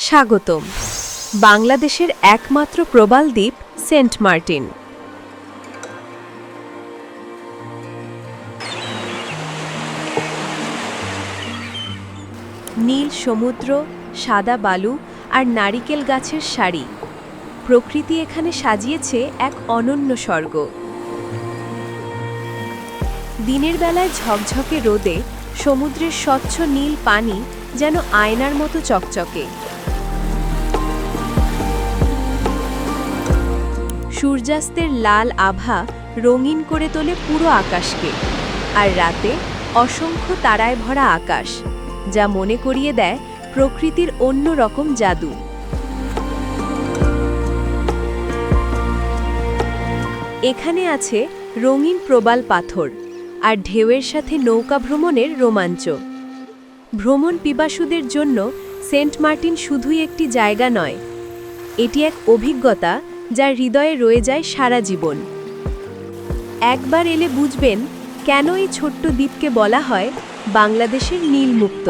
স্বাগতম। বাংলাদেশের একমাত্র প্রবাল দ্বীপ সেন্ট মার্টিন। নীল সমুদ্র, সাদা বালু আর নারিকেল গাছের সারি, প্রকৃতি এখানে সাজিয়েছে এক অনন্য স্বর্গ। দিনের বেলায় ঝকঝকে রোদে সমুদ্রের স্বচ্ছ নীল পানি যেন আয়নার মতো চকচকে। সূর্যাস্তের লাল আভা রঙিন করে তোলে পুরো আকাশকে, আর রাতে অসংখ্য তারায় ভরা আকাশ, যা মনে করিয়ে দেয় প্রকৃতির অন্য রকম জাদু। এখানে আছে রঙিন প্রবাল পাথর আর ঢেউয়ের সাথে নৌকা ভ্রমণের রোমাঞ্চ। ভ্রমণ পিপাসুদের জন্য সেন্ট মার্টিন শুধুই একটি জায়গা নয়, এটি এক অভিজ্ঞতা যা হৃদয়ে রয়ে যায় সারা জীবন। একবার এলে বুঝবেন কেন এই ছোট্ট দ্বীপকে বলা হয় বাংলাদেশের নীলমুক্ত।